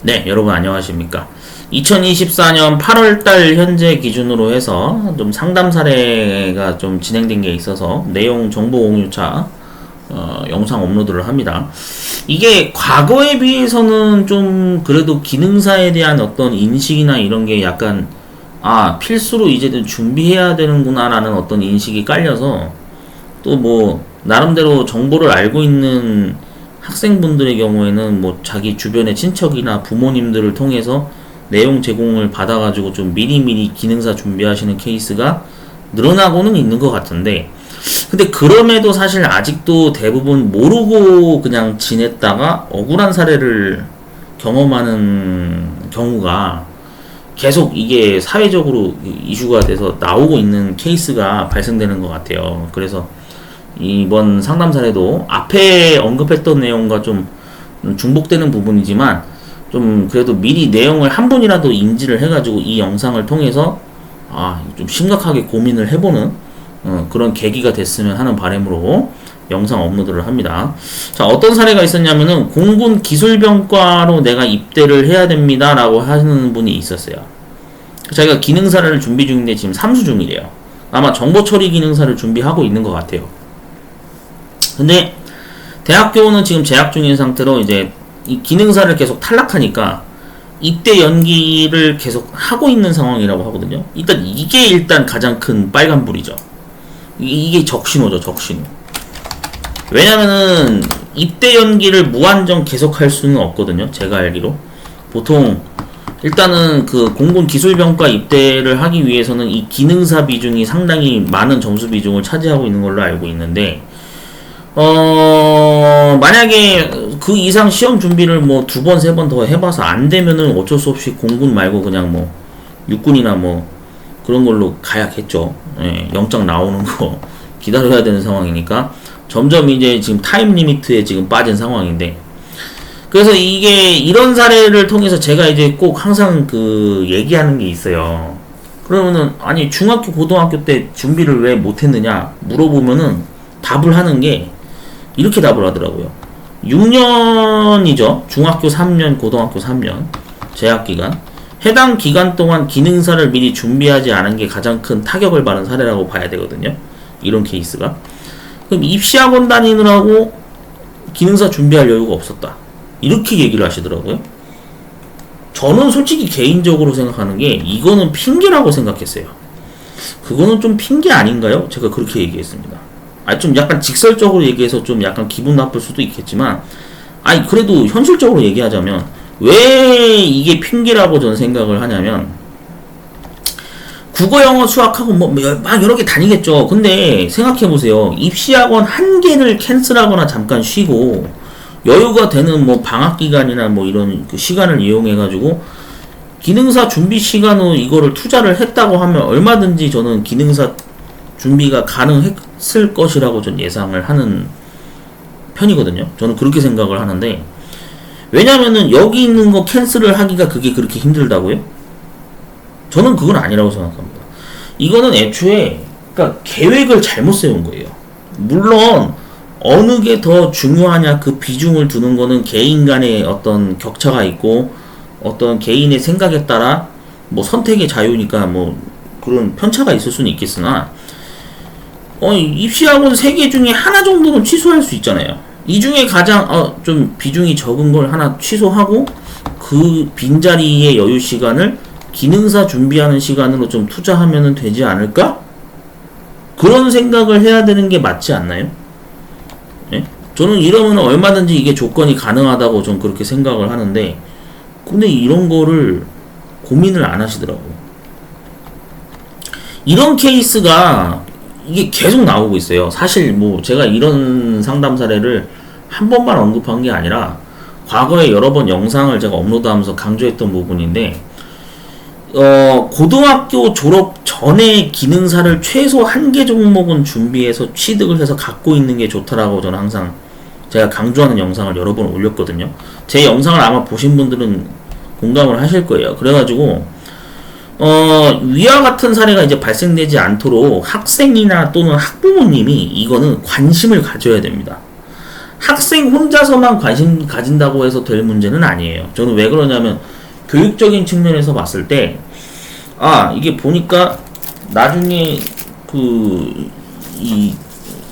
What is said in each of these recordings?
네, 여러분 안녕하십니까. 2024년 8월달 현재 기준으로 해서 좀 상담 사례가 좀 진행된 게 있어서 내용 정보 공유차 영상 업로드를 합니다. 이게 과거에 비해서는 좀 그래도 기능사에 대한 어떤 인식이나 이런 게 약간 필수로 이제는 준비해야 되는구나 라는 어떤 인식이 깔려서 또 뭐 나름대로 정보를 알고 있는 학생분들의 경우에는 뭐 자기 주변의 친척이나 부모님들을 통해서 내용 제공을 받아가지고 좀 미리미리 기능사 준비하시는 케이스가 늘어나고는 있는 것 같은데, 근데 그럼에도 사실 아직도 대부분 모르고 그냥 지냈다가 억울한 사례를 경험하는 경우가 계속 이게 사회적으로 이슈가 돼서 나오고 있는 케이스가 발생되는 것 같아요. 그래서 이번 상담 사례도 앞에 언급했던 내용과 좀 중복되는 부분이지만 좀 그래도 미리 내용을 한 분이라도 인지를 해가지고 이 영상을 통해서 좀 심각하게 고민을 해보는 그런 계기가 됐으면 하는 바람으로 영상 업로드를 합니다. 자, 어떤 사례가 있었냐면은 공군 기술병과로 내가 입대를 해야 됩니다 라고 하시는 분이 있었어요. 자기가 기능사를 준비 중인데 지금 3수 중이래요. 아마 정보처리 기능사를 준비하고 있는 것 같아요. 근데 대학교는 지금 재학 중인 상태로 이제 이 기능사를 계속 탈락하니까 입대 연기를 계속 하고 있는 상황이라고 하거든요. 일단 가장 큰 빨간불이죠. 이게 적신호죠, 적신호. 왜냐면은 입대 연기를 무한정 계속 할 수는 없거든요. 제가 알기로. 보통 일단은 그 공군 기술병과 입대를 하기 위해서는 이 기능사 비중이 상당히 많은 점수 비중을 차지하고 있는 걸로 알고 있는데, 만약에 그 이상 시험 준비를 뭐 2번, 3번 더 해봐서 안 되면은 어쩔 수 없이 공군 말고 그냥 뭐 육군이나 뭐 그런 걸로 가야겠죠. 예, 영장 나오는 거 기다려야 되는 상황이니까 점점 이제 지금 타임 리미트에 지금 빠진 상황인데, 그래서 이게 이런 사례를 통해서 제가 이제 꼭 항상 그 얘기하는 게 있어요. 그러면은 중학교, 고등학교 때 준비를 왜 못했느냐 물어보면은 답을 하는 게 이렇게 답을 하더라고요. 6년이죠. 중학교 3년, 고등학교 3년 재학기간. 해당 기간 동안 기능사를 미리 준비하지 않은 게 가장 큰 타격을 받은 사례라고 봐야 되거든요. 이런 케이스가. 그럼 입시학원 다니느라고 기능사 준비할 여유가 없었다, 이렇게 얘기를 하시더라고요. 저는 솔직히 개인적으로 생각하는 게 이거는 핑계라고 생각했어요. 그거는 좀 핑계 아닌가요? 제가 그렇게 얘기했습니다. 좀 약간 직설적으로 얘기해서 좀 약간 기분 나쁠 수도 있겠지만, 그래도 현실적으로 얘기하자면 왜 이게 핑계라고 저는 생각을 하냐면, 국어, 영어, 수학하고 막 여러 개 다니겠죠. 근데 생각해보세요. 입시학원 한 개를 캔슬하거나 잠깐 쉬고 여유가 되는 뭐 방학기간이나 뭐 이런 그 시간을 이용해가지고 기능사 준비 시간으로 이거를 투자를 했다고 하면 얼마든지 저는 기능사 준비가 가능했을 것이라고 전 예상을 하는 편이거든요. 저는 그렇게 생각을 하는데, 왜냐면은 여기 있는 거 캔슬을 하기가 그게 그렇게 힘들다고요? 저는 그건 아니라고 생각합니다. 이거는 애초에 그러니까 계획을 잘못 세운 거예요. 물론 어느 게 더 중요하냐 그 비중을 두는 거는 개인 간의 어떤 격차가 있고 어떤 개인의 생각에 따라 뭐 선택의 자유니까 뭐 그런 편차가 있을 수는 있겠으나, 입시학원 3개 중에 하나 정도는 취소할 수 있잖아요. 이 중에 가장 좀 비중이 적은 걸 하나 취소하고 그 빈자리의 여유 시간을 기능사 준비하는 시간으로 좀 투자하면 되지 않을까? 그런 생각을 해야 되는 게 맞지 않나요? 예? 저는 이러면 얼마든지 이게 조건이 가능하다고 전 그렇게 생각을 하는데, 근데 이런 거를 고민을 안 하시더라고요. 이런 케이스가 이게 계속 나오고 있어요. 사실 뭐 제가 이런 상담 사례를 한 번만 언급한 게 아니라 과거에 여러 번 영상을 제가 업로드하면서 강조했던 부분인데, 고등학교 졸업 전에 기능사를 최소 1개 종목은 준비해서 취득을 해서 갖고 있는 게 좋다라고 저는 항상 제가 강조하는 영상을 여러 번 올렸거든요. 제 영상을 아마 보신 분들은 공감을 하실 거예요. 그래가지고 위와 같은 사례가 이제 발생되지 않도록 학생이나 또는 학부모님이 이거는 관심을 가져야 됩니다. 학생 혼자서만 관심 가진다고 해서 될 문제는 아니에요. 저는 왜 그러냐면 교육적인 측면에서 봤을 때 이게 보니까 나중에 이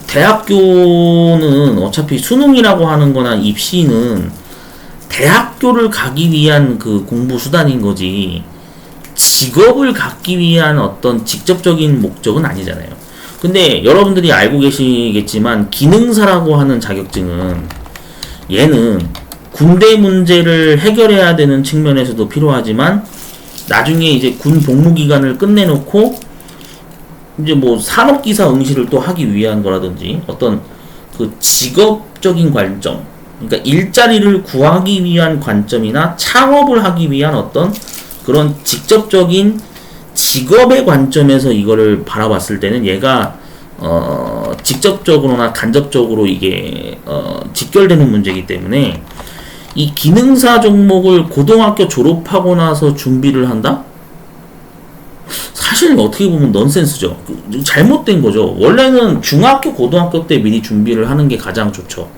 대학교는 어차피 수능이라고 하는 거나 입시는 대학교를 가기 위한 그 공부 수단인 거지 직업을 갖기 위한 어떤 직접적인 목적은 아니잖아요. 근데 여러분들이 알고 계시겠지만 기능사라고 하는 자격증은 얘는 군대 문제를 해결해야 되는 측면에서도 필요하지만 나중에 이제 군 복무 기간을 끝내놓고 이제 뭐 산업기사 응시를 또 하기 위한 거라든지 어떤 그 직업적인 관점, 그러니까 일자리를 구하기 위한 관점이나 창업을 하기 위한 어떤 그런 직접적인 직업의 관점에서 이거를 바라봤을 때는 얘가 직접적으로나 간접적으로 이게 직결되는 문제이기 때문에 이 기능사 종목을 고등학교 졸업하고 나서 준비를 한다? 사실 어떻게 보면 넌센스죠. 잘못된 거죠. 원래는 중학교, 고등학교 때 미리 준비를 하는 게 가장 좋죠.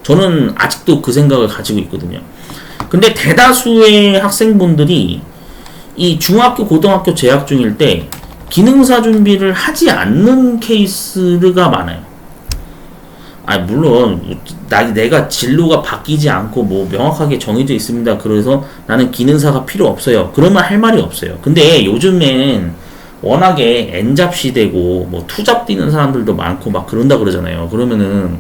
저는 아직도 그 생각을 가지고 있거든요. 근데 대다수의 학생분들이 이 중학교, 고등학교 재학 중일 때 기능사 준비를 하지 않는 케이스가 많아요. 물론 내가 진로가 바뀌지 않고 뭐 명확하게 정해져 있습니다. 그래서 나는 기능사가 필요 없어요. 그러면 할 말이 없어요. 근데 요즘엔 워낙에 N잡 시대고 뭐 투잡 뛰는 사람들도 많고 막 그런다 그러잖아요. 그러면은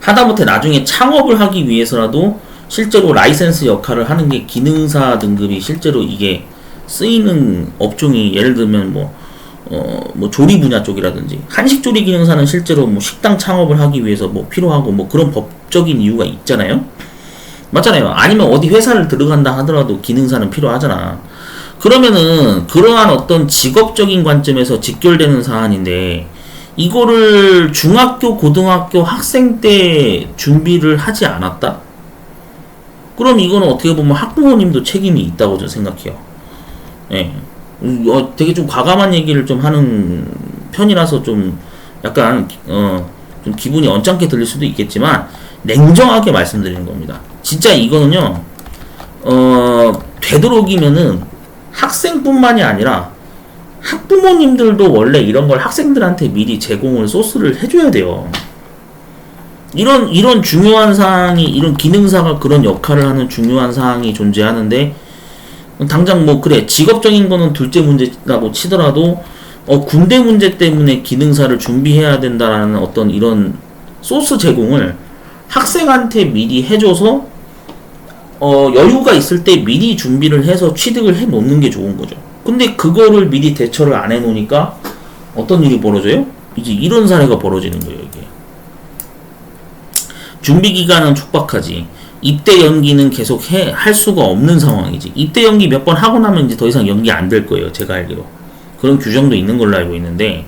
하다못해 나중에 창업을 하기 위해서라도 실제로 라이센스 역할을 하는 게 기능사 등급이 실제로 이게 쓰이는 업종이 예를 들면 뭐 조리 분야 쪽이라든지 한식 조리 기능사는 실제로 뭐 식당 창업을 하기 위해서 뭐 필요하고 뭐 그런 법적인 이유가 있잖아요. 맞잖아요. 아니면 어디 회사를 들어간다 하더라도 기능사는 필요하잖아. 그러면은 그러한 어떤 직업적인 관점에서 직결되는 사안인데 이거를 중학교, 고등학교 학생 때 준비를 하지 않았다? 그럼 이거는 어떻게 보면 학부모님도 책임이 있다고 저는 생각해요. 예. 되게 좀 과감한 얘기를 좀 하는 편이라서 좀 약간 좀 기분이 언짢게 들릴 수도 있겠지만 냉정하게 말씀드리는 겁니다. 진짜 이거는요 되도록이면은 학생뿐만이 아니라 학부모님들도 원래 이런 걸 학생들한테 미리 제공을 소스를 해줘야 돼요. 이런 중요한 사항이, 이런 기능사가 그런 역할을 하는 중요한 사항이 존재하는데 당장 뭐 그래 직업적인 거는 둘째 문제라고 치더라도 군대 문제 때문에 기능사를 준비해야 된다라는 어떤 이런 소스 제공을 학생한테 미리 해줘서 여유가 있을 때 미리 준비를 해서 취득을 해 놓는 게 좋은 거죠. 근데 그거를 미리 대처를 안 해 놓으니까 어떤 일이 벌어져요? 이제 이런 사례가 벌어지는 거예요. 이게 준비 기간은 촉박하지. 입대 연기는 계속 할 수가 없는 상황이지. 입대 연기 몇 번 하고 나면 이제 더 이상 연기 안 될 거예요. 제가 알기로. 그런 규정도 있는 걸로 알고 있는데.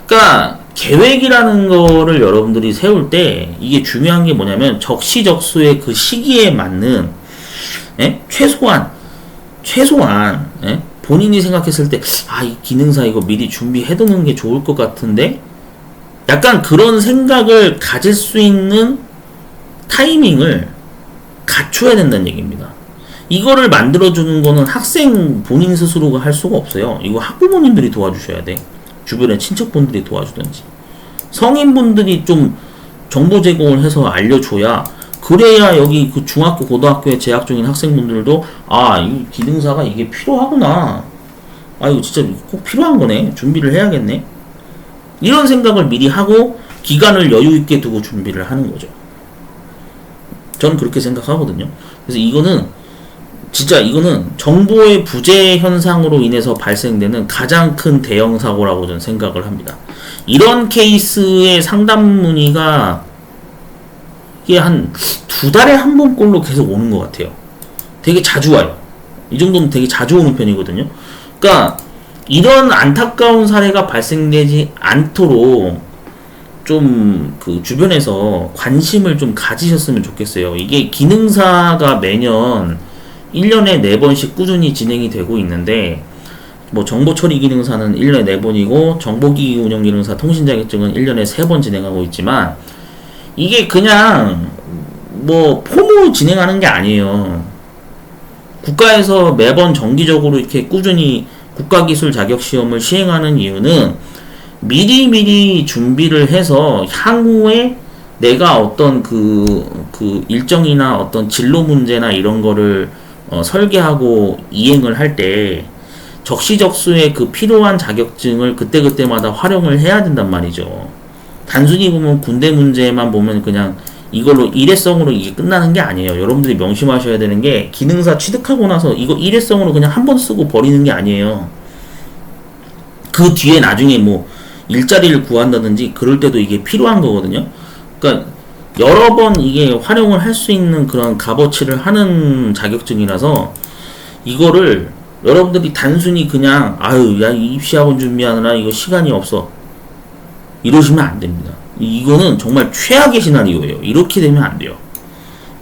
그러니까 계획이라는 거를 여러분들이 세울 때 이게 중요한 게 뭐냐면 적시적소의 그 시기에 맞는 최소한 본인이 생각했을 때 이 기능사 이거 미리 준비해두는 게 좋을 것 같은데 약간 그런 생각을 가질 수 있는 타이밍을 갖춰야 된다는 얘기입니다. 이거를 만들어주는 거는 학생 본인 스스로가 할 수가 없어요. 이거 학부모님들이 도와주셔야 돼. 주변에 친척분들이 도와주든지 성인분들이 좀 정보 제공을 해서 알려줘야 그래야 여기 그 중학교 고등학교에 재학 중인 학생분들도 이 기능사가 이게 필요하구나, 이거 진짜 꼭 필요한 거네, 준비를 해야겠네, 이런 생각을 미리 하고 기간을 여유 있게 두고 준비를 하는 거죠. 저는 그렇게 생각하거든요. 그래서 이거는 정보의 부재 현상으로 인해서 발생되는 가장 큰 대형 사고라고 저는 생각을 합니다. 이런 케이스의 상담 문의가 이게 한 2달에 한 번꼴로 계속 오는 것 같아요. 되게 자주 와요. 이 정도면 되게 자주 오는 편이거든요. 그러니까 이런 안타까운 사례가 발생되지 않도록 좀 그 주변에서 관심을 좀 가지셨으면 좋겠어요. 이게 기능사가 매년 1년에 4번씩 꾸준히 진행이 되고 있는데 뭐 정보처리 기능사는 1년에 4번이고 정보기기 운영 기능사 통신자격증은 1년에 3번 진행하고 있지만 이게 그냥 뭐 포모 진행하는 게 아니에요. 국가에서 매번 정기적으로 이렇게 꾸준히 국가기술 자격시험을 시행하는 이유는 미리미리 준비를 해서 향후에 내가 어떤 그 일정이나 어떤 진로 문제나 이런 거를 설계하고 이행을 할 때 적시적소에 그 필요한 자격증을 그때그때마다 활용을 해야 된단 말이죠. 단순히 보면 군대 문제만 보면 그냥 이걸로 일회성으로 이게 끝나는 게 아니에요. 여러분들이 명심하셔야 되는 게 기능사 취득하고 나서 이거 일회성으로 그냥 한 번 쓰고 버리는 게 아니에요. 그 뒤에 나중에 뭐 일자리를 구한다든지 그럴 때도 이게 필요한 거거든요. 그러니까 여러 번 이게 활용을 할 수 있는 그런 값어치를 하는 자격증이라서 이거를 여러분들이 단순히 그냥 아유 야 입시학원 준비하느라 이거 시간이 없어 이러시면 안 됩니다. 이거는 정말 최악의 시나리오예요. 이렇게 되면 안 돼요.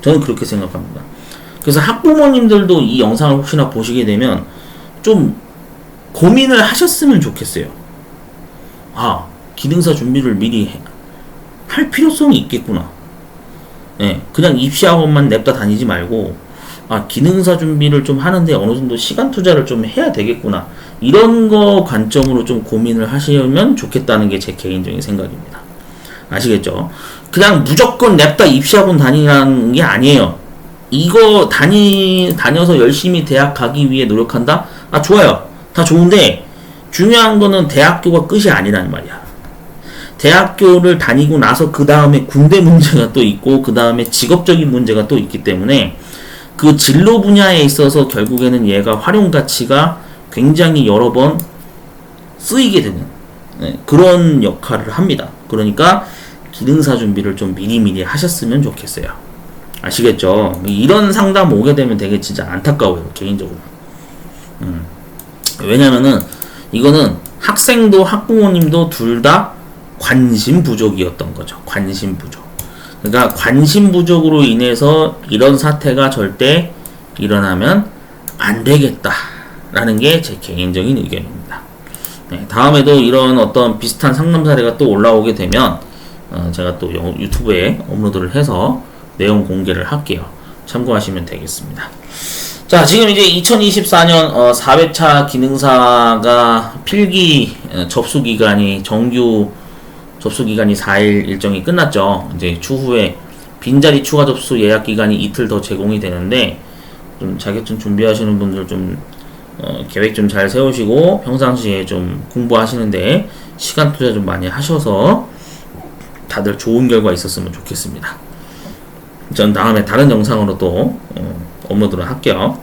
저는 그렇게 생각합니다. 그래서 학부모님들도 이 영상을 혹시나 보시게 되면 좀 고민을 하셨으면 좋겠어요. 아, 기능사 준비를 미리 할 필요성이 있겠구나. 예, 그냥 입시학원만 냅다 다니지 말고, 아, 기능사 준비를 좀 하는데 어느 정도 시간 투자를 좀 해야 되겠구나. 이런 거 관점으로 좀 고민을 하시면 좋겠다는 게 제 개인적인 생각입니다. 아시겠죠? 그냥 무조건 냅다 입시학원 다니라는 게 아니에요. 이거 다녀서 열심히 대학 가기 위해 노력한다? 아, 좋아요. 다 좋은데, 중요한 거는 대학교가 끝이 아니란 말이야. 대학교를 다니고 나서 그 다음에 군대 문제가 또 있고, 그 다음에 직업적인 문제가 또 있기 때문에, 그 진로 분야에 있어서 결국에는 얘가 활용 가치가 굉장히 여러 번 쓰이게 되는 그런 역할을 합니다. 그러니까 기능사 준비를 좀 미리미리 하셨으면 좋겠어요. 아시겠죠? 이런 상담 오게 되면 되게 진짜 안타까워요, 개인적으로. 왜냐면은 이거는 학생도 학부모님도 둘 다 관심 부족이었던 거죠. 관심 부족. 그러니까 관심 부족으로 인해서 이런 사태가 절대 일어나면 안 되겠다라는 게 제 개인적인 의견입니다. 네, 다음에도 이런 어떤 비슷한 상담 사례가 또 올라오게 되면 제가 또 유튜브에 업로드를 해서 내용 공개를 할게요. 참고하시면 되겠습니다. 자, 지금 이제 2024년 4회차 기능사가 필기 접수 기간이 정규 접수 기간이 4일 일정이 끝났죠. 이제 추후에 빈자리 추가 접수 예약 기간이 이틀 더 제공이 되는데 좀 자격증 준비하시는 분들 좀 계획 좀 잘 세우시고 평상시에 좀 공부하시는데 시간 투자 좀 많이 하셔서 다들 좋은 결과 있었으면 좋겠습니다. 전 다음에 다른 영상으로 또 업로드를 할게요.